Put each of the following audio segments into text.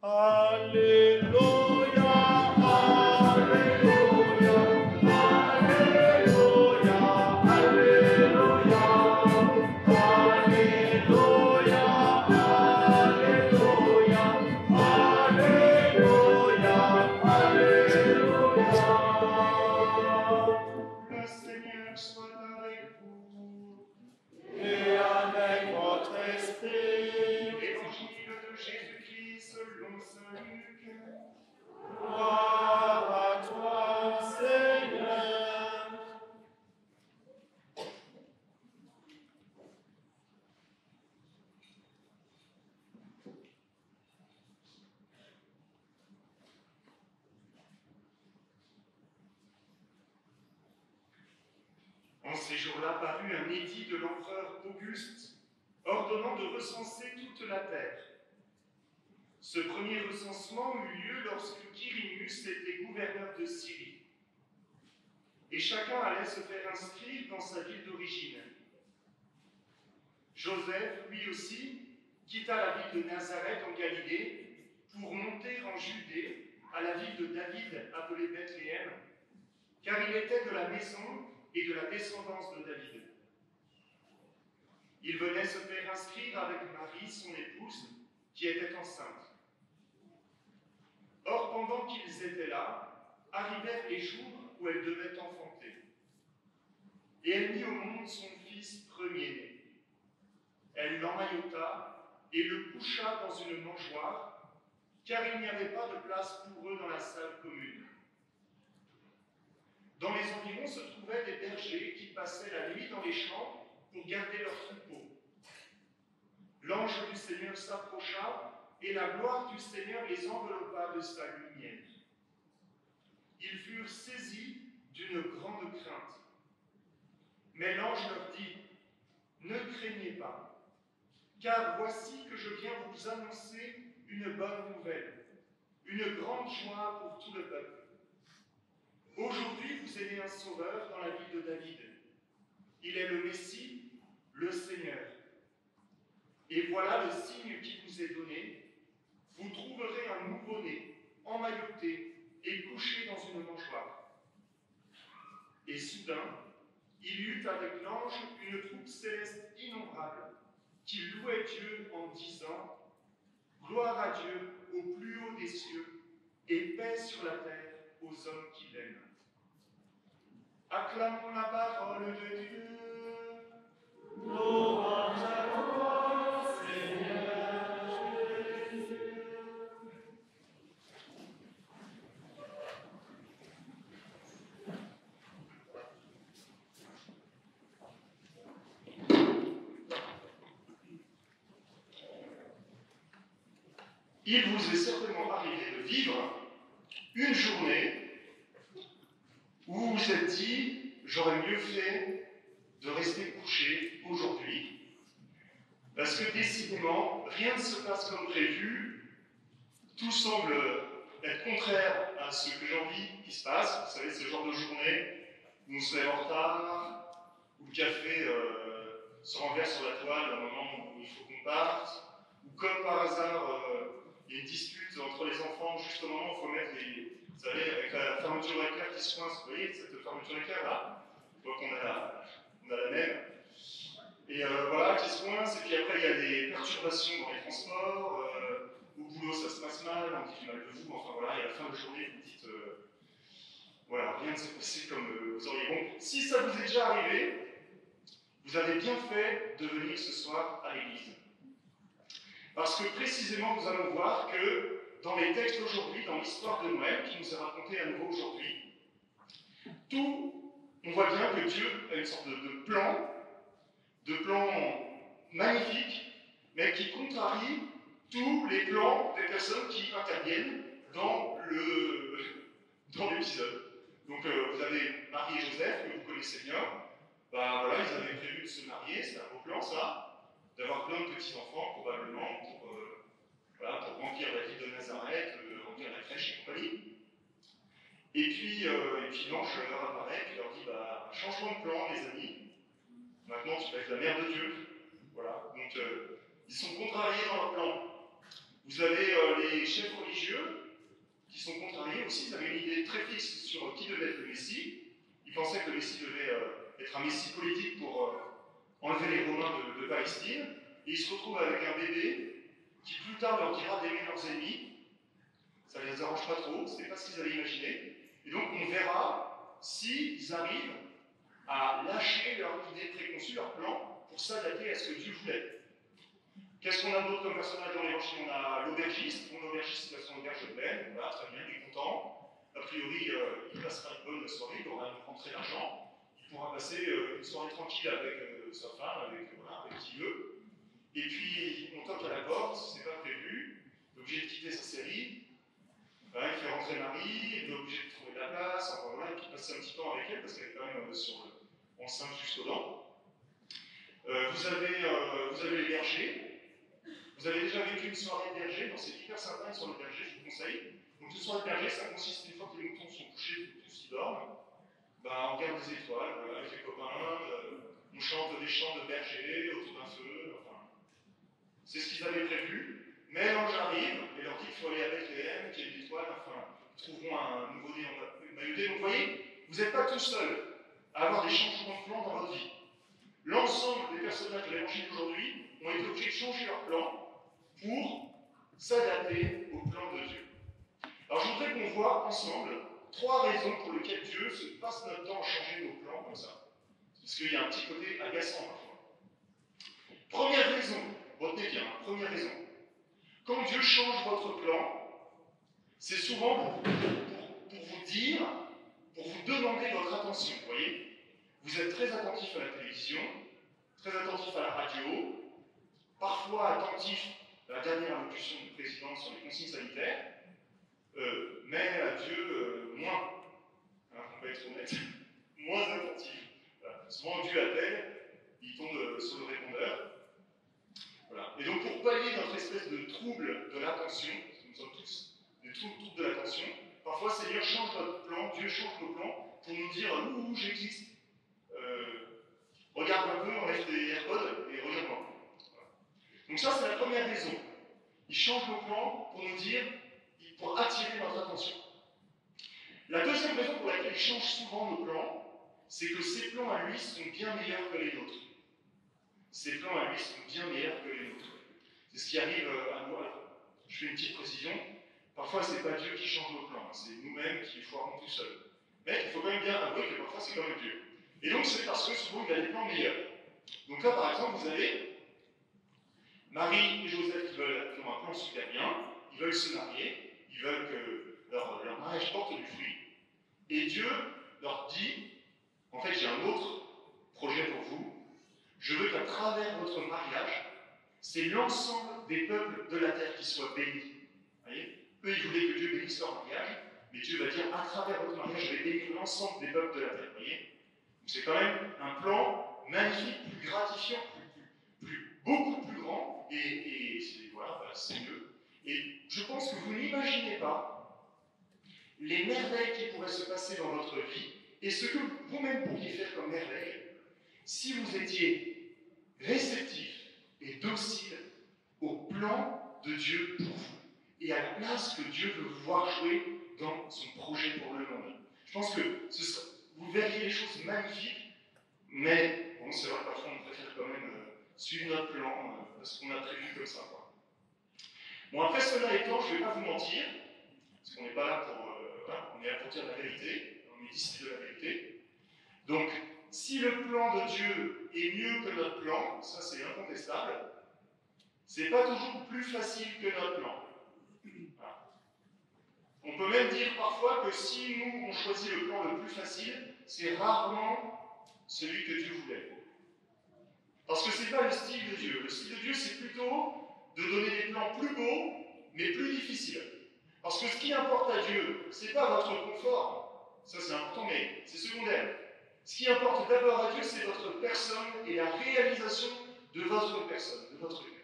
Alléluia, Alléluia, Alléluia, Alléluia, Alléluia, Alléluia, Alléluia, Alléluia. Le Seigneur soit avec vous. Et avec votre esprit. Évangile de Jésus-Christ selon saint Luc. Gloire à toi, Seigneur. En ces jours-là parut un édit de l'empereur Auguste, ordonnant de recenser toute la terre. Ce premier recensement eut lieu lorsque Quirinius était gouverneur de Syrie. Et chacun allait se faire inscrire dans sa ville d'origine. Joseph, lui aussi, quitta la ville de Nazareth en Galilée pour monter en Judée, à la ville de David appelée Bethléem, car il était de la maison et de la descendance de David. Il venait se faire inscrire avec Marie, son épouse, qui était enceinte. Or, pendant qu'ils étaient là, arrivèrent les jours où elle devait enfanter. Et elle mit au monde son fils premier-né. Elle l'emmaillota et le coucha dans une mangeoire, car il n'y avait pas de place pour eux dans la salle commune. Dans les environs se trouvaient des bergers qui passaient la nuit dans les champs pour garder leurs troupeaux. L'ange du Seigneur s'approcha, et la gloire du Seigneur les enveloppa de sa lumière. Ils furent saisis d'une grande crainte. Mais l'ange leur dit : « Ne craignez pas, car voici que je viens vous annoncer une bonne nouvelle, une grande joie pour tout le peuple. Aujourd'hui vous avez un sauveur dans la ville de David. Il est le Messie, le Seigneur. Et voilà le signe qui vous est donné. Vous trouverez un nouveau-né, emmailloté et couché dans une mangeoire. » Et soudain, il y eut avec l'ange une troupe céleste innombrable, qui louait Dieu en disant : « Gloire à Dieu au plus haut des cieux, et paix sur la terre aux hommes qui l'aiment. » Acclamons la parole de Dieu. Louange à toi, Seigneur Jésus. Il vous est certainement arrivé de vivre une journée où vous vous êtes dit : j'aurais mieux fait de rester couché aujourd'hui, parce que décidément, rien ne se passe comme prévu, tout semble être contraire à ce que j'ai envie qu'il se passe. Vous savez, ce genre de journée où on se lève en retard, où le café se renverse sur la toile au moment où il faut qu'on parte, ou comme par hasard, il y a une dispute entre les enfants juste au moment où il faut mettre les... Vous savez, avec la fermeture éclair qui se coince, vous voyez, cette fermeture éclair là, je vois qu'on a la même. Et voilà, qui se coince, et puis après il y a des perturbations dans les transports, au boulot ça se passe mal, on dit du mal de vous, enfin voilà, et à la fin de la journée vous dites, voilà, rien ne s'est passé comme vous auriez bon. Si ça vous est déjà arrivé, vous avez bien fait de venir ce soir à l'église. Parce que précisément nous allons voir que dans les textes aujourd'hui, dans l'histoire de Noël, qui nous est racontée à nouveau aujourd'hui, on voit bien que Dieu a une sorte de plan magnifique, mais qui contrarie tous les plans des personnes qui interviennent dans l'épisode. Donc vous avez Marie et Joseph, que vous connaissez bien. Ben voilà, ils avaient prévu de se marier, c'est un beau plan ça, d'avoir plein de petits-enfants probablement pour remplir la ville de Nazareth, remplir la crèche et compagnie. Et puis l'ange leur apparaît et leur dit bah, changement de plan, les amis. Maintenant, tu vas être la mère de Dieu. Voilà. Donc, ils sont contrariés dans leur plan. Vous avez les chefs religieux qui sont contrariés aussi. Ils avaient une idée très fixe sur qui devait être le Messie. Ils pensaient que le Messie devait être un Messie politique pour enlever les Romains de Palestine. Et ils se retrouvent avec un bébé qui plus tard leur dira d'aimer leurs ennemis. Ça ne les arrange pas trop, ce n'est pas ce qu'ils avaient imaginé. Et donc on verra s'ils arrivent à lâcher leur idée préconçue, leur plan, pour s'adapter à ce que Dieu voulait. Qu'est-ce qu'on a d'autre comme personnage dans l'évangile? On a l'aubergiste. Bon, l'aubergiste, il a son auberge pleine, voilà, très bien, il est content. A priori, il passera une bonne soirée, il aura une rentrée d'argent. Il pourra passer une soirée tranquille avec sa femme, avec qui il veut. Et puis, on toque à la porte, c'est pas prévu, il est obligé de quitter sa série. Voilà, il fait rentrer Marie, il est obligé de trouver de la place, enfin voilà, il passe un petit temps avec elle, parce qu'elle est quand même enceinte jusqu'aux dents. Vous avez les bergers. Vous avez déjà vécu une soirée de berger, donc c'est hyper sympa une soirée de berger, je vous conseille. Donc une soirée de berger, ça consiste, une fois que les moutons sont couchés, tous ils dorment, on regarde des étoiles, voilà, avec les copains, on chante des chants de berger autour d'un feu, enfin. C'est ce qu'ils avaient prévu, mais l'ange arrive et leur dit qu'il faut aller à Bethléem, qu'il y a une étoile, enfin, ils trouveront un nouveau-né en mailloté. Donc vous voyez, vous n'êtes pas tout seul à avoir des changements de plan dans votre vie. L'ensemble des personnages de l'évangile d'aujourd'hui ont été obligés de changer leur plan pour s'adapter au plan de Dieu. Alors je voudrais qu'on voit ensemble 3 raisons pour lesquelles Dieu se passe notre temps à changer nos plans comme ça. Parce qu'il y a un petit côté agaçant parfois. Première raison, retenez bien, première raison. Quand Dieu change votre plan, c'est souvent pour vous dire, pour vous demander votre attention. Vous voyez, vous êtes très attentif à la télévision, très attentif à la radio, parfois attentif à la dernière allocution du président sur les consignes sanitaires, mais à Dieu, moins. Hein, on va être honnête, moins attentif. Voilà. Souvent Dieu appelle, il tombe sur le répondeur. Voilà. Et donc pour pallier notre espèce de trouble de l'attention, parce que nous sommes tous des troubles de l'attention, parfois Seigneur change notre plan, Dieu change nos plans pour nous dire ouh, j'existe. Regarde un peu, enlève tes AirPods et regarde-moi. Voilà. Donc ça c'est la première raison. Il change nos plans pour nous dire, pour attirer notre attention. La deuxième raison pour laquelle il change souvent nos plans, c'est que ses plans à lui sont bien meilleurs que les nôtres. Ses plans à lui sont bien meilleurs que les nôtres. C'est ce qui arrive à nous. Alors, je fais une petite précision. Parfois, ce n'est pas Dieu qui change nos plans, c'est nous-mêmes qui les foirons tout seuls. Mais il faut quand même bien avouer que parfois, c'est quand même Dieu. Et donc, c'est parce que souvent, il a des plans meilleurs. Donc là, par exemple, vous avez Marie et Joseph qui ont un plan super bien, ils veulent se marier, ils veulent que leur mariage porte du fruit. Et Dieu leur dit, en fait, j'ai un autre projet pour vous. Je veux qu'à travers votre mariage, c'est l'ensemble des peuples de la terre qui soient bénis. Vous voyez? Eux, ils voulaient que Dieu bénisse leur mariage, mais Dieu va dire, à travers votre mariage, je vais bénir l'ensemble des peuples de la terre. Vous voyez? Donc c'est quand même un plan magnifique, plus gratifiant, beaucoup plus grand, et voilà, c'est mieux. Et je pense que vous n'imaginez pas les merveilles qui pourraient se passer dans votre vie, et ce que vous-même pourriez faire comme merveille, si vous étiez réceptif et docile au plan de Dieu pour vous, et à la place que Dieu veut vous voir jouer dans son projet pour le monde. Je pense que vous verriez les choses magnifiques, mais bon, c'est vrai que parfois on préfère quand même suivre notre plan, parce qu'on a prévu comme ça. Quoi. Bon, après cela étant, je ne vais pas vous mentir, parce qu'on n'est pas là pour... on est là pour dire la vérité, on est disciples de la vérité. Donc, si le plan de Dieu est mieux que notre plan, ça c'est incontestable, c'est pas toujours plus facile que notre plan. Voilà. On peut même dire parfois que si nous on choisit le plan le plus facile, c'est rarement celui que Dieu voulait. Parce que c'est pas le style de Dieu. Le style de Dieu, c'est plutôt de donner des plans plus beaux, mais plus difficiles. Parce que ce qui importe à Dieu, c'est pas votre confort, ça c'est important, mais c'est secondaire. Ce qui importe d'abord à Dieu, c'est votre personne et la réalisation de votre personne, de votre cœur.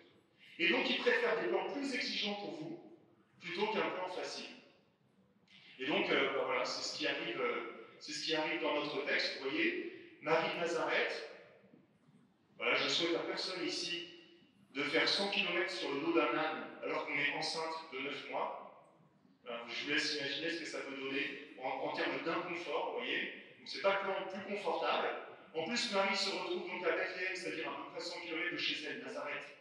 Et donc, il préfère des plans plus exigeants pour vous, plutôt qu'un plan facile. Et donc, voilà, c'est ce qui arrive dans notre texte. Vous voyez, Marie de Nazareth, voilà, je souhaite à personne ici de faire 100 km sur le dos d'un âne alors qu'on est enceinte de 9 mois. Alors, je vous laisse imaginer ce que ça peut donner en termes d'inconfort, vous voyez. Donc c'est pas le plan le plus confortable. En plus, Marie se retrouve donc à Bethléem, c'est-à-dire à peu près 100 km de chez elle, Nazareth,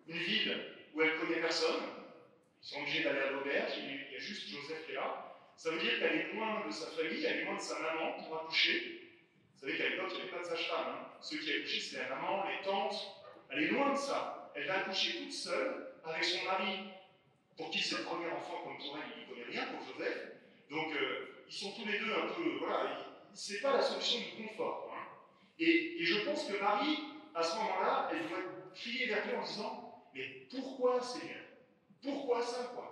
une ville où elle connaît personne. Ils sont obligés d'aller à l'auberge, il y a juste Joseph qui est là. Ça veut dire qu'elle est loin de sa famille, elle est loin de sa maman pour accoucher. Vous savez qu'à l'époque, il n'y avait pas de sage-femme. Hein. Ceux qui accouchaient, c'était la maman, les tantes. Elle est loin de ça. Elle va accoucher toute seule avec son mari, pour qui c'est le premier enfant, comme pour elle, il n'y connaît rien, pour Joseph. Donc, ils sont tous les deux un peu, voilà, c'est pas la solution du confort. Hein. Et je pense que Marie, à ce moment-là, elle doit crier vers Dieu en disant, mais pourquoi, Seigneur? Pourquoi ça, quoi?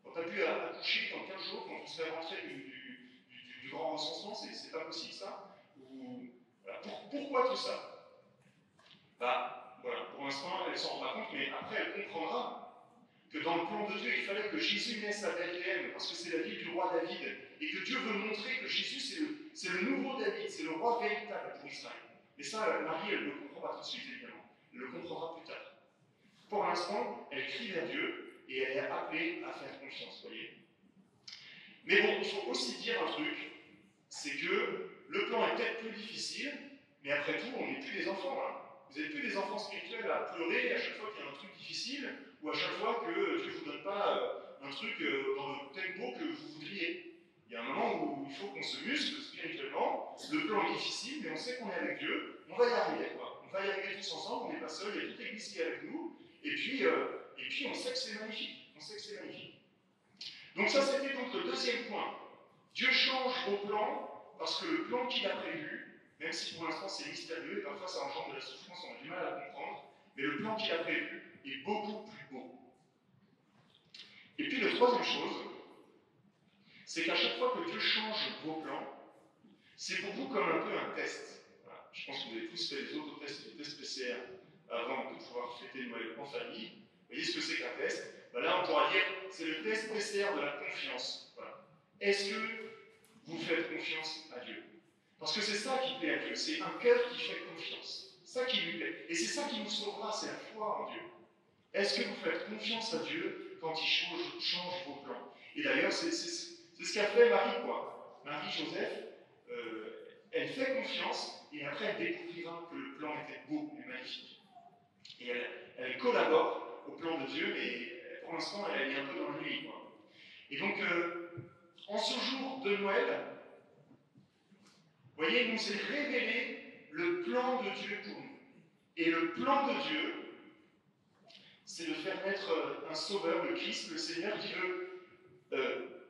Quand tu as pu accoucher dans 15 jours, quand on se fait rentrer du grand recensement, c'est pas possible ça? Ou, voilà, pourquoi tout ça? Bah, voilà, pour l'instant, elle ne s'en rend pas compte, mais après, elle comprendra que dans le plan de Dieu, il fallait que Jésus naisse à Bethléem, parce que c'est la ville du roi David, et que Dieu veut montrer que Jésus, c'est le nouveau David, c'est le roi véritable pour Israël. Mais ça, Marie, elle ne le comprend pas tout de suite, évidemment. Elle le comprendra plus tard. Pour l'instant, elle crie vers Dieu, et elle est appelée à faire confiance, vous voyez. Mais bon, il faut aussi dire un truc, c'est que le plan est peut-être plus difficile, mais après tout, on n'est plus des enfants. Hein. Vous n'êtes plus des enfants spirituels à pleurer à chaque fois qu'il y a un truc difficile, ou à chaque fois que Dieu ne vous donne pas un truc dans le tempo que vous voudriez. Il y a un moment où il faut qu'on se muscle spirituellement, le plan est difficile, mais on sait qu'on est avec Dieu, on va y arriver, quoi. On va y arriver tous ensemble, on n'est pas seul, il y a toute l'église qui est avec nous, et puis on sait que c'est magnifique, on sait que c'est magnifique. Donc ça, c'était donc le deuxième point. Dieu change vos plans, parce que le plan qu'il a prévu, même si pour l'instant c'est mystérieux, et parfois ça engendre de la souffrance, on a du mal à comprendre, mais le plan qu'il a prévu est beaucoup plus beau. Et puis la troisième chose, c'est qu'à chaque fois que Dieu change vos plans, c'est pour vous comme un peu un test. Voilà. Je pense que vous avez tous fait les autotests, les tests PCR, avant de pouvoir fêter Noël en famille. Vous voyez ce que c'est qu'un test? Ben là, on pourra dire, c'est le test PCR de la confiance. Voilà. Est-ce que vous faites confiance à Dieu? Parce que c'est ça qui plaît à Dieu, c'est un cœur qui fait confiance. C'est ça qui lui plaît. Et c'est ça qui nous sauvera, c'est la foi en Dieu. Est-ce que vous faites confiance à Dieu quand il change vos plans? Et d'ailleurs, c'est ce qu'a fait Marie, quoi. Marie-Joseph, elle fait confiance, et après elle découvrira que le plan était beau et magnifique. Et elle collabore au plan de Dieu, mais pour l'instant, elle est un peu dans la nuit, quoi. Et donc, en ce jour de Noël, vous voyez, il nous est révélé le plan de Dieu pour nous. Et le plan de Dieu, c'est de faire naître un sauveur, le Christ, le Seigneur, qui veut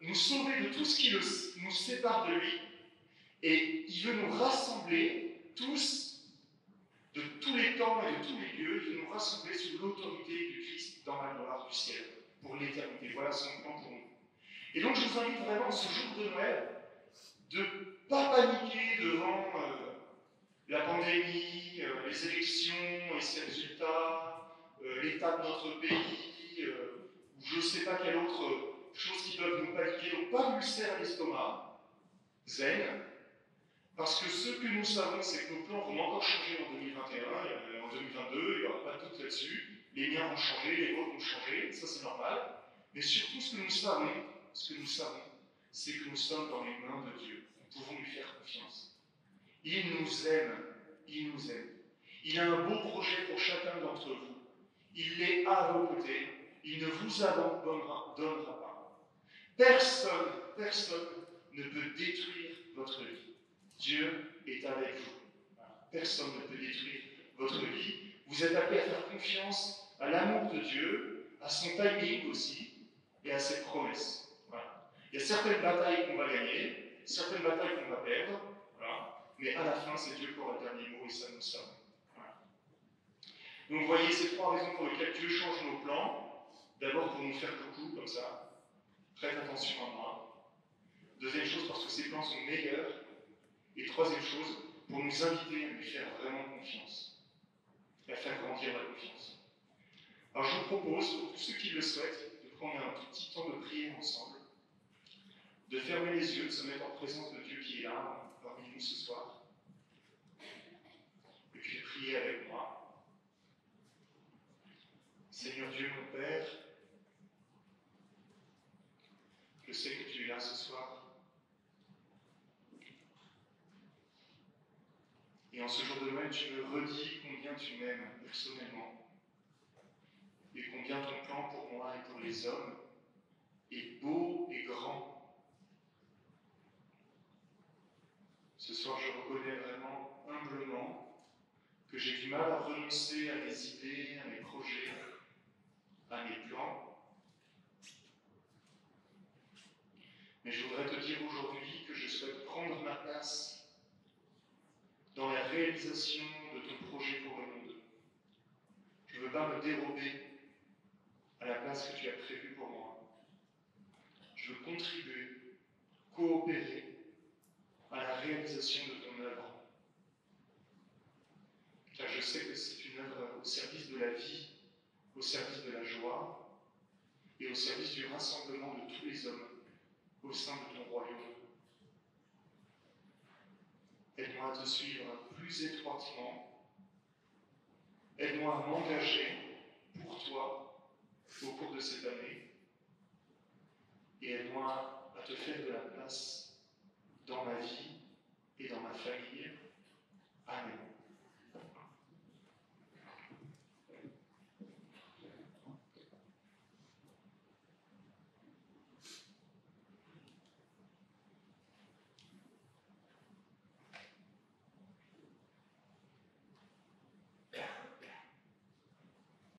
nous sauver de tout ce qui nous sépare de lui. Et il veut nous rassembler tous, de tous les temps et de tous les lieux, il veut nous rassembler sous l'autorité du Christ dans la gloire du ciel, pour l'éternité. Voilà son plan pour nous. Et donc je vous invite vraiment, ce jour de Noël, de ne pas paniquer devant la pandémie, les élections et ses résultats, l'état de notre pays, ou je ne sais pas quelle autre chose qui peuvent nous paniquer. Donc pas d'ulcère à l'estomac, zen, parce que ce que nous savons, c'est que nos plans vont encore changer en 2021, en 2022, il n'y aura pas de doute là-dessus. Les miens vont changer, les vôtres vont changer, ça c'est normal. Mais surtout, ce que nous savons, c'est que nous sommes dans les mains de Dieu. Nous pouvons lui faire confiance. Il nous aime, il nous aime. Il a un beau projet pour chacun d'entre vous. Il est à vos côtés, il ne vous abandonnera pas. Personne ne peut détruire votre vie. Dieu est avec vous. Personne ne peut détruire votre vie. Vous êtes appelés à faire confiance à l'amour de Dieu, à son timing aussi, et à ses promesses. Voilà. Il y a certaines batailles qu'on va gagner, certaines batailles qu'on va perdre, voilà. Mais à la fin, c'est Dieu qui aura le dernier mot, et ça nous le savons. Voilà. Donc vous voyez ces trois raisons pour lesquelles Dieu change nos plans. D'abord pour nous faire coucou, comme ça. Faites attention à moi. Deuxième chose, parce que ses plans sont meilleurs. Et troisième chose, pour nous inviter à lui faire vraiment confiance, et à faire grandir la confiance. Alors je vous propose, pour tous ceux qui le souhaitent, de prendre un tout petit temps de prière ensemble, de fermer les yeux, de se mettre en présence de Dieu qui est là, parmi nous ce soir, et puis de prier avec moi. Seigneur Dieu, mon Père, je sais que tu es là ce soir. Et en ce jour de Noël, tu me redis combien tu m'aimes personnellement et combien ton plan pour moi et pour les hommes est beau et grand. Ce soir, je reconnais vraiment humblement que j'ai du mal à renoncer à mes idées, à mes projets, à mes plans. Mais je voudrais te dire aujourd'hui que je souhaite prendre ma place dans la réalisation de ton projet pour le monde. Je ne veux pas me dérober à la place que tu as prévue pour moi. Je veux contribuer, coopérer à la réalisation de ton œuvre. Car je sais que c'est une œuvre au service de la vie, au service de la joie et au service du rassemblement de tous les hommes au sein de ton royaume. Aide-moi à te suivre plus étroitement. Aide-moi à m'engager pour toi au cours de cette année. Et aide-moi à te faire de la place dans ma vie et dans ma famille